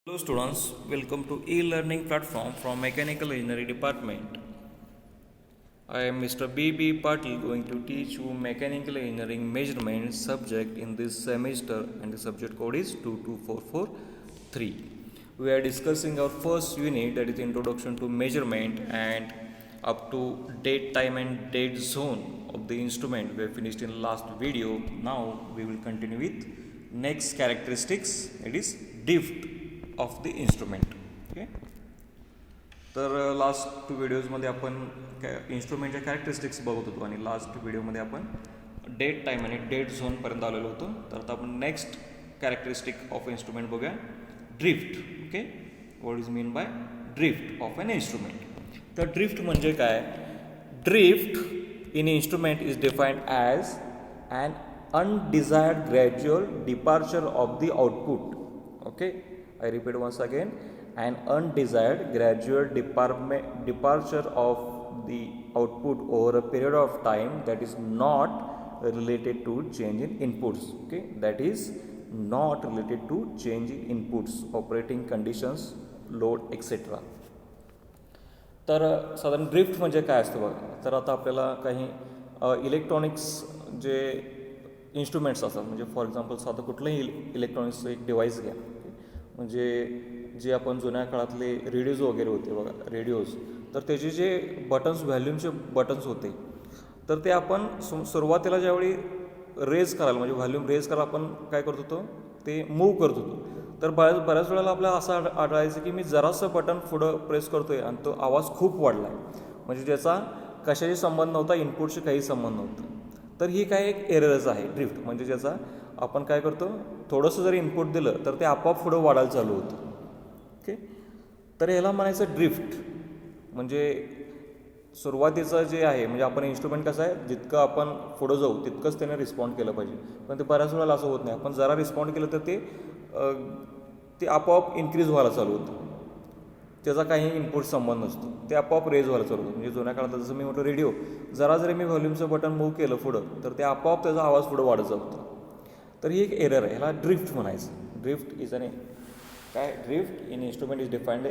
Hello students, welcome to e-learning platform from Mechanical Engineering Department. I am Mr. B.B. Patil going to teach you Mechanical Engineering Measurement subject in this semester and the subject code is 22443. We are discussing our first unit, that is Introduction to Measurement, and up to date, time and date zone of the instrument we have finished in last video. Now we will continue with next characteristics, it is drift of the instrument. Okay, तर last two व्हिडिओजमध्ये आपण इन्स्ट्रुमेंटच्या characteristics बघत होतो आणि last व्हिडिओमध्ये आपण date time आणि डेट झोनपर्यंत आलेलो होतो. तर आता आपण नेक्स्ट कॅरेक्टरिस्टिक ऑफ इन्स्ट्रुमेंट बघूया, drift. Okay, what is mean by drift of an instrument. तर ड्रिफ्ट म्हणजे काय? Drift in instrument is defined as an undesired gradual departure of the output. Okay, I repeat once again, an undesired gradual departure of the output over a period of time that is not related to change in inputs. Okay, that is not related to change in inputs, operating conditions, load, etc. तर साधारण drift म्हणजे काय असतं बघा. तर आता आपल्याला काही इलेक्ट्रॉनिक्स जे इन्स्ट्रुमेंट्स असतात, म्हणजे फॉर एक्झाम्पल साधं कुठलंही इलेक्ट्रॉनिक्सचं एक डिव्हाइस घ्या. म्हणजे जे आपण जुन्या काळातले रेडिओज वगैरे होते बघा, रेडिओज, तर त्याचे जे बटन्स, व्हॅल्यूमचे बटन्स होते, तर ते आपण सुरुवातीला ज्यावेळी रेज करायला, म्हणजे व्हॅल्यूम रेज करायला आपण काय करत होतो, ते मूव्ह करत होतो. तर बऱ्याच वेळेला आपल्याला असं आढळायचं की मी जरासं बटन पुढं प्रेस करतो आहे आणि तो आवाज खूप वाढला आहे, म्हणजे ज्याचा कशाशी संबंध नव्हता, इनपुटशी काही संबंध नव्हता. तर ही काय एक एररच आहे ड्रिफ्ट, म्हणजे ज्याचा आपण काय करतो, थोडंसं जरी इनपुट दिलं तर ते आपोआप पुढं वाढायला चालू होतं. ओके, तर ह्याला म्हणायचं ड्रिफ्ट. म्हणजे सुरुवातीचं जे आहे, म्हणजे आपण इन्स्ट्रुमेंट कसं आहे, जितकं आपण पुढं जाऊ तितकंच त्याने रिस्पॉन्ड केलं पाहिजे, पण ते बऱ्याच वेळेला असं होत नाही. आपण जरा रिस्पॉन्ड केलं तर ते आपोआप इन्क्रीज व्हायला चालू होतं, त्याचा काही इनपुट संबंध नसतो, ते आपोआप रेज व्हायला चालू होतं. म्हणजे जुन्या काळात जसं मी म्हटलं रेडिओ, जरा जरी मी व्हॉल्यूमचं बटन मूव्ह केलं पुढं तर ते आपोआप त्याचा आवाज पुढं वाढत जात होता. तर ही एक एरर आहे, ह्याला ड्रिफ्ट म्हणायचं. ड्रिफ्ट इज अन काय, drift in instrument is defined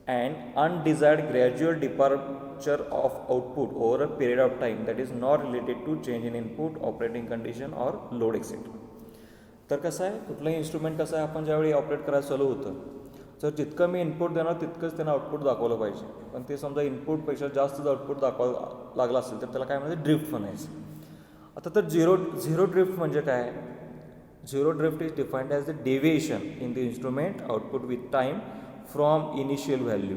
and undesired gradual departure of output over a period of time that is not related to change in input, operating condition or load etcetera. तर कसं आहे, कुठलंही instrument कसं आहे, आपण ज्यावेळी operate करायला चालू होतं, तर जितकं मी इनपुट देणार तितकंच त्यांना आउटपुट दाखवलं पाहिजे. पण ते समजा इनपुटपेक्षा जास्त जर आउटपुट दाखवायला लागलं असेल तर त्याला काय म्हणायचं, ड्रिफ्ट म्हणायचं. आता तर झिरो ड्रिफ्ट म्हणजे काय? Zero drift is defined as the deviation in the instrument output with time from initial value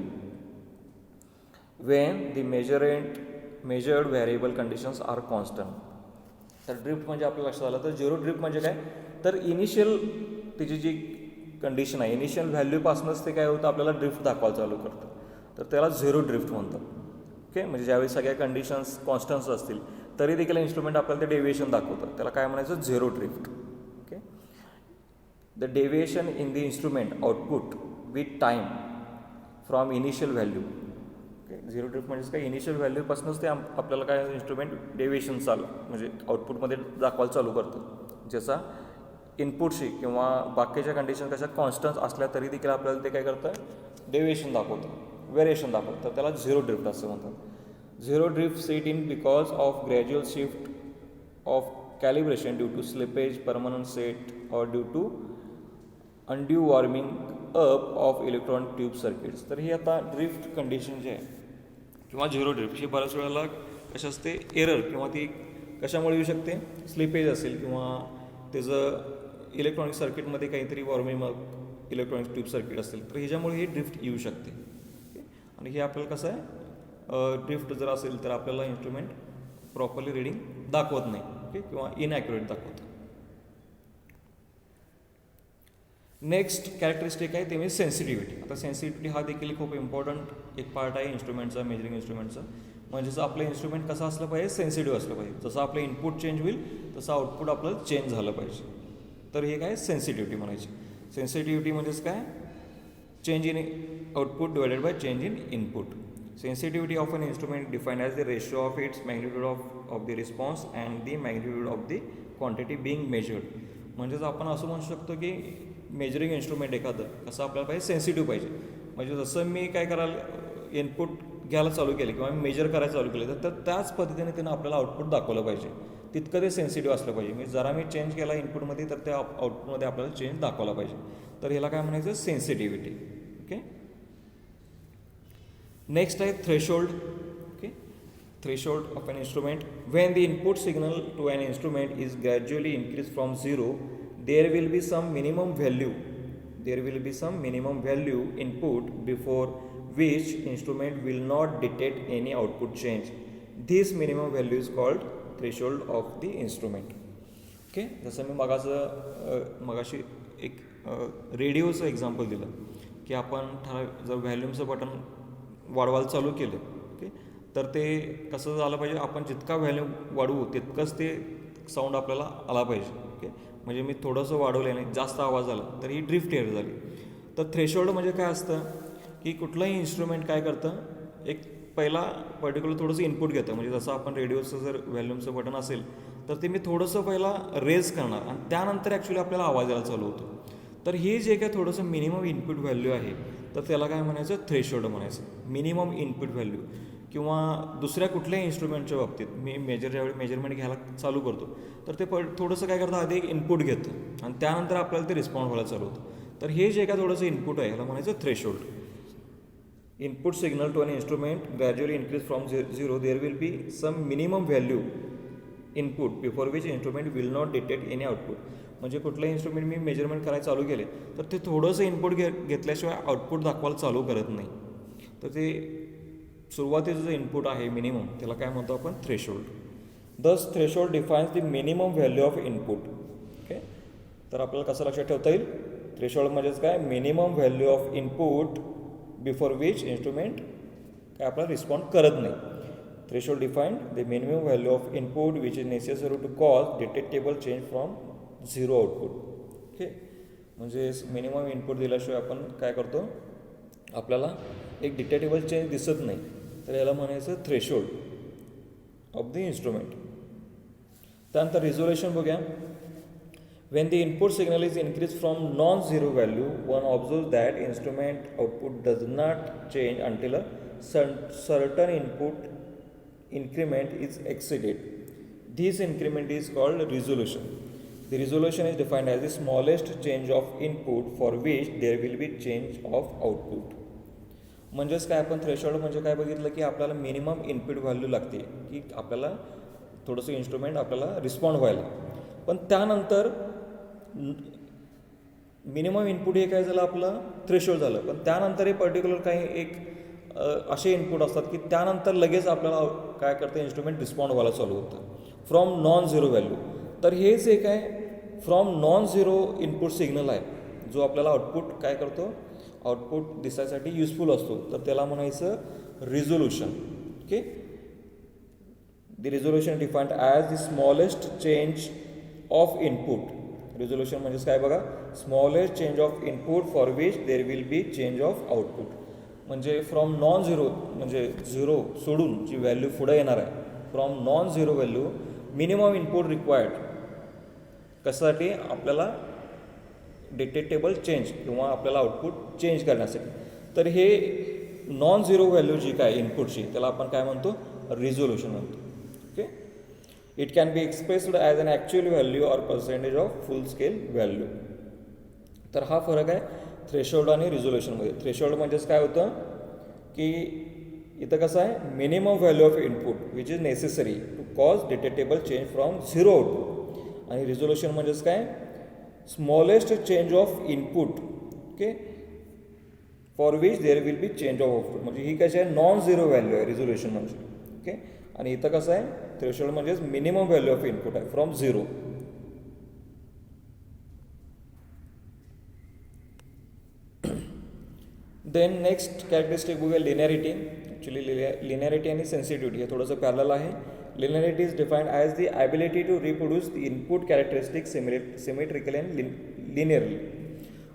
when the measured variable conditions are constant. तर ड्रिफ्ट म्हणजे आपल्या लक्षात आलं, तर झिरो ड्रिफ्ट म्हणजे काय, तर इनिशियल त्याची जी कंडिशन आहे, इनिशियल व्हॅल्यूपासूनच ते काय होतं, आपल्याला ड्रिफ्ट दाखवायला चालू करतं, तर त्याला झिरो ड्रिफ्ट म्हणतात. ओके, म्हणजे ज्यावेळी सगळ्या कंडिशन्स कॉन्स्टन्ट्स असतील तरी देखील इन्स्ट्रुमेंट आपल्याला ते डेव्हिएशन दाखवतं, त्याला काय म्हणायचं, zero drift. Okay, the deviation in the instrument output with time from initial value. Okay, zero drift म्हणजे काय, इनिशियल व्हॅल्यूपासूनच ते आपल्याला काय इन्स्ट्रुमेंट डेव्हिएशन म्हणजे आउटपुटमध्ये दाखवायला चालू करतं, ज्याचा इनपुटशी किंवा बाकीच्या कंडिशन कशा कॉन्स्टन्ट असल्या तरी देखील आपल्याला ते काय करतं, डेव्हिएशन दाखवतं, व्हेरिएशन दाखवतं, तर त्याला झिरो ड्रिफ्ट असं म्हणतात. Zero drift set in because of gradual shift of calibration due to slippage, permanent set, or due to undue warming up of electron tube circuits. तर ही आता ड्रिफ्ट कंडिशन जी आहे किंवा झिरो ड्रिफ्ट ही बऱ्याच वेळेला कशा असते, एरर, किंवा ती कशामुळे येऊ शकते, स्लिपेज असेल किंवा त्याचं इलेक्ट्रॉनिक सर्किटमध्ये काहीतरी warming up electronic tube circuit असेल, तर ह्याच्यामुळे ही ड्रिफ्ट येऊ शकते. आणि हे आपल्याला कसं आहे, ड्रिफ्ट जर असेल तर आपल्याला इन्स्ट्रुमेंट प्रॉपरली रिडिंग दाखवत नाही. ओके, किंवा इनॲक्युरेट दाखवतं. नेक्स्ट कॅरेक्टरिस्टिक आहे ते म्हणजे सेन्सिटिव्हिटी. आता सेन्सिटिव्हिटी हा देखील खूप इम्पॉर्टंट एक पार्ट आहे इन्स्ट्रुमेंटचा, मेजरिंग इन्स्ट्रुमेंटचा. म्हणजेच आपलं इन्स्ट्रुमेंट कसं असलं पाहिजे, सेन्सिटिव्ह असलं पाहिजे. जसं आपलं इनपुट चेंज होईल तसं आउटपुट आपलं चेंज झालं पाहिजे. तर हे काय, सेन्सिटिव्हिटी म्हणायची. सेन्सिटिव्हिटी म्हणजेच काय, change in output divided by change in input. Sensitivity of an instrument defined as the ratio of its magnitude of the response and the magnitude of the quantity being measured. म्हणजेच आपण असं म्हणू शकतो की measuring instrument एखादं कसं आपल्याला पाहिजे सेन्सिटिव्ह पाहिजे. म्हणजे जसं मी काय करायला इनपुट घ्यायला चालू केलं किंवा मी मेजर करायला चालू केलं तर त्याच पद्धतीने त्यानं आपल्याला आउटपुट दाखवलं पाहिजे. तितकं ते सेन्सिटिव्ह असलं पाहिजे. मी जरा चेंज केला इनपुटमध्ये तर त्या आउटपुटमध्ये आपल्याला चेंज दाखवला पाहिजे. तर ह्याला काय म्हणायचं सेन्सिटिव्हिटी. ओके. नेक्स्ट आहे threshold. Okay. Threshold of an instrument. When the input signal to an instrument is gradually increase from 0 there will be some minimum value input before which instrument will not detect any output change. This minimum value is called threshold of the instrument. Okay. जसं मी मगाशी एक रेडिओचं example दिलं की आपण जर व्हॅल्यूमचं button वाढवायला चालू केलं ओके तर ते कसं झालं पाहिजे आपण जितका व्हॅल्यूम वाढवू तितकंच ते साऊंड आपल्याला आला पाहिजे. ओके. म्हणजे मी थोडंसं वाढवलं नाही जास्त आवाज आला तर ही ड्रिफ्ट एअर झाली. तर थ्रेशोल्ड म्हणजे काय असतं की कुठलंही इन्स्ट्रुमेंट काय करतं एक पहिला पर्टिक्युलर थोडंसं इनपुट घेतं. म्हणजे जसं आपण रेडिओचं जर व्हॅल्यूमचं बटन असेल तर ते मी थोडंसं पहिला रेज करणार आणि त्यानंतर ॲक्च्युली आपल्याला आवाज यायला चालू होतो. तर हे जे काय थोडंसं मिनिमम इनपुट व्हॅल्यू आहे तर त्याला काय म्हणायचं थ्रेशोल्ड म्हणायचं. Minimum input value. किंवा दुसऱ्या कुठल्याही इन्स्ट्रुमेंटच्या बाबतीत मी ज्यावेळी मेजरमेंट घ्यायला चालू करतो तर ते थोडंसं काय करतं आधी एक इनपुट घेतं आणि त्यानंतर आपल्याला ते रिस्पॉन्ड व्हायला चालू होतं. तर हे जे काय थोडंसं इनपुट आहे ह्याला म्हणायचं threshold. Input signal to an instrument gradually increase from 0 there will be some minimum value input before which instrument will not detect any output. म्हणजे कुठलंही इन्स्ट्रुमेंट मी मेजरमेंट करायला चालू केले तर ते थोडंसं इनपुट घेतल्याशिवाय आउटपुट दाखवायला चालू करत नाही. तर ते सुरुवातीचं जे इनपुट आहे मिनिमम त्याला काय म्हणतो आपण threshold. Thus threshold defines the minimum value of input. Okay. तर आपल्याला कसं लक्षात ठेवता येईल थ्रेशोल्ड म्हणजेच काय minimum value of input before which instrument काय आपल्याला रिस्पॉन्ड करत नाही. Threshold defined the minimum value of input which is necessary to cause detectable change from 0 output. Okay. म्हणजे मिनिमम इनपुट दिल्याशिवाय आपण काय करतो आपल्याला एक डिटेक्टेबल चेंज दिसत नाही तर याला म्हणायचं थ्रेशोल्ड ऑफ द इन्स्ट्रुमेंट. त्यानंतर रिझोल्युशन बघूया. When the input signal is increased from non-zero value, one observes that instrument output does not change until a certain input increment is exceeded. This increment is called resolution. The resolution is defined as the smallest change of input for which there will be change of output. म्हणजेच काय आपण threshold म्हणजे काय बघितलं की आपल्याला minimum input value लागते की आपल्याला थोडंसं इन्स्ट्रुमेंट आपल्याला रिस्पॉन्ड व्हायला. पण त्यानंतर मिनिमम इनपुट हे काय झालं आपलं थ्रेशोल्ड झालं. पण त्यानंतर हे पर्टिक्युलर काही एक असे इनपुट असतात की त्यानंतर लगेच आपल्याला काय करतं इन्स्ट्रुमेंट रिस्पॉन्ड व्हायला चालू होतं फ्रॉम नॉन झिरो व्हॅल्यू. तर हेच एक आहे from non zero input signal आहे जो आपल्याला आउटपुट काय करतो आउटपुट दिसायसाठी युजफुल असतो. तर त्याला म्हणायचं resolution. Okay. The resolution defined as the smallest change of input. Resolution म्हणजेच काय बघा smallest change of input for which there will be change of output. म्हणजे फ्रॉम नॉन झिरो म्हणजे झिरो सोडून जी व्हॅल्यू पुढे येणार आहे from non zero value minimum input required कशासाठी आपल्याला डिटेक्टेबल चेंज किंवा आपल्याला आउटपुट चेंज करण्यासाठी. तर हे नॉन झिरो व्हॅल्यू जी काय इनपुटची त्याला आपण काय म्हणतो रिझोल्युशन म्हणतो. Okay. It can be expressed as an actual value or percentage of full scale value. तर हा फरक आहे थ्रेशोल्ड आणि रिझोल्युशनमध्ये. थ्रेशोल्ड म्हणजेच काय होतं की इथं कसं आहे minimum value of input which is necessary to cause detectable change from zero output. आणि रिझोल्युशन म्हणजेच काय smallest change of input. Okay. For which there will be change of output. म्हणजे ही कशी आहे नॉन झिरो व्हॅल्यू आहे resolution म्हणजे. Okay. आणि इथं कसं आहे थ्रेशोल्ड म्हणजेच मिनिमम व्हॅल्यू ऑफ इनपुट आहे from zero. Then next characteristic बघूया लिनियरिटी. ॲक्च्युली लिनियरिटी आणि सेन्सिटिव्हिटी हे थोडंसं पॅरलल आहे. Linearity is defined as the ability to reproduce the input characteristic symmetrically and linearly.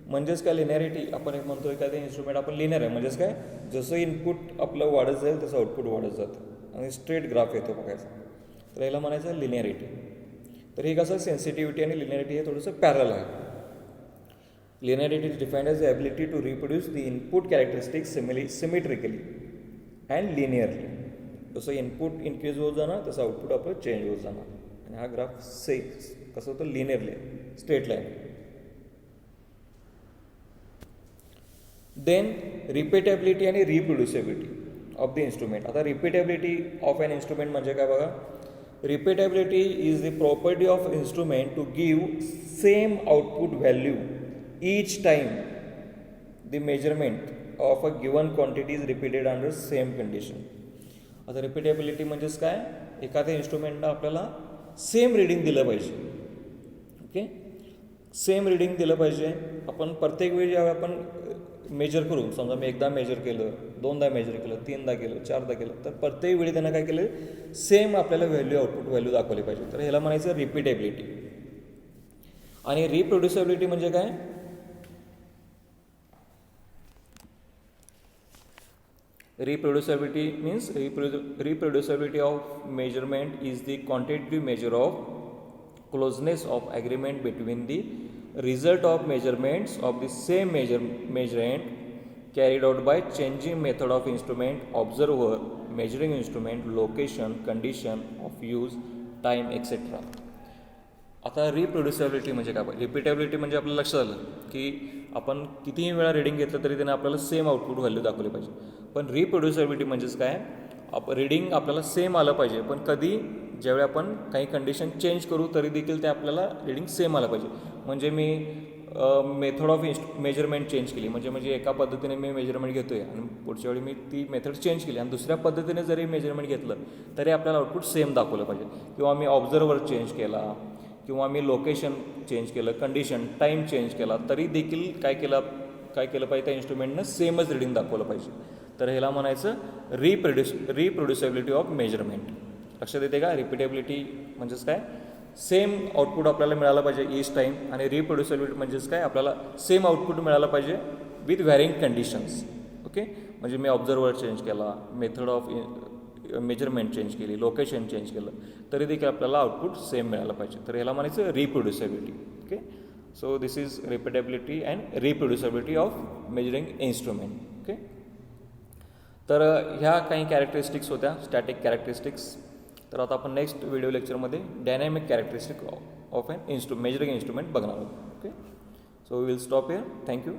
म्हणजेच काय लिनियरिटी आपण एक म्हणतो एखादं इन्स्ट्रुमेंट आपण लिनियर आहे म्हणजेच काय जसं इनपुट आपलं वाढत जाईल तसं आउटपुट वाढत जातं आणि स्ट्रेट ग्राफ येतो बघायचा. तर याला म्हणायचं लिनियरिटी. तर हे कसं सेन्सिटिव्हिटी आणि लिनियरिटी हे थोडंसं पॅरलल आहे. Linearity is defined as the ability to reproduce the input characteristics symmetrically and linearly. जसं इनपुट इन्क्रीज होत जाणार तसं आउटपुट आपलं चेंज होत जाणार. आणि हा ग्राफ कसं होतं linearly straight line. Then repeatability आणि रिप्रोड्युसिबिलिटी ऑफ द इन्स्ट्रुमेंट. आता रिपीटेबिलिटी ऑफ एन इन्स्ट्रुमेंट म्हणजे काय बघा. Repeatability is the property of instrument to give same output value each time the measurement of a given quantity is repeated under same condition. आता repeatability म्हणजेच काय, एखाद्या इन्स्ट्रुमेंटला आपल्याला same reading दिलं पाहिजे. ओके, सेम रिडिंग दिलं पाहिजे. आपण प्रत्येक वेळी जेव्हा आपण मेजर करू, समजा मी एकदा मेजर केलं, दोनदा मेजर केलं, तीनदा केलं, चारदा केलं, तर प्रत्येक वेळी त्यांना काय केलं, सेम आपल्याला व्हॅल्यू आउटपुट व्हॅल्यू दाखवली पाहिजे. तर ह्याला म्हणायचं रिपीटेबिलिटी. आणि रिप्रोड्युसिबिलिटी म्हणजे काय, reproducibility means reproducibility of measurement is the quantitative measure of closeness of agreement between the result of measurements of the same measurement carried out by changing method of instrument, observer, measuring instrument, location, condition of use, time, etc. आता रिप्रोड्युसिबिलिटी म्हणजे काय, repeatability म्हणजे आपल्याला लक्षात आलं की आपण कितीही वेळा रिडिंग घेतलं तरी त्याने आपल्याला सेम आउटपुट व्हॅल्यू दाखवली पाहिजे. पण रिप्रोड्युसिबिलिटी म्हणजेच काय, रिडिंग आपल्याला सेम आलं पाहिजे, पण कधी ज्यावेळी आपण काही कंडिशन चेंज करू तरी देखील ते आपल्याला रिडिंग सेम आलं पाहिजे. म्हणजे मी मेथड ऑफ मेजरमेंट चेंज केली, म्हणजे एका पद्धतीने मी मेजरमेंट घेतो आहे आणि पुढच्या वेळी मी ती मेथड चेंज केली आणि दुसऱ्या पद्धतीने जरी मेजरमेंट घेतलं तरी आपल्याला आउटपुट सेम दाखवलं पाहिजे. किंवा मी ऑब्झर्वर चेंज केला, किंवा मी लोकेशन चेंज केलं, कंडिशन टाईम चेंज केला, तरी देखील काय केलं पाहिजे, त्या इन्स्ट्रुमेंटनं सेमच रिडिंग दाखवलं पाहिजे. तर ह्याला म्हणायचं रिप्रोड्युसिबिलिटी ऑफ मेजरमेंट. लक्षात येते का. रिपीटेबिलिटी म्हणजेच काय, सेम आउटपुट आपल्याला मिळालं पाहिजे ईच टाईम. आणि रिप्रोड्युसिबिलिटी म्हणजेच काय, आपल्याला सेम आउटपुट मिळालं पाहिजे विथ व्हॅरिंग कंडिशन्स. ओके, म्हणजे मी ऑब्झर्वर चेंज केला, मेथड ऑफ मेजरमेंट चेंज केली, लोकेशन चेंज केलं, तरी देखील आपल्याला आउटपुट सेम मिळालं पाहिजे. तर ह्याला म्हणायचं reproducibility. Okay, so this is repeatability and reproducibility of measuring instrument. Okay, तर ह्या काही कॅरेक्टरिस्टिक्स होत्या, स्टॅटिक कॅरेक्टरिस्टिक्स. तर आता आपण नेक्स्ट व्हिडिओ लेक्चरमध्ये dynamic characteristic of an measuring instrument बघणार आहोत. Okay, so we will stop here. Thank you.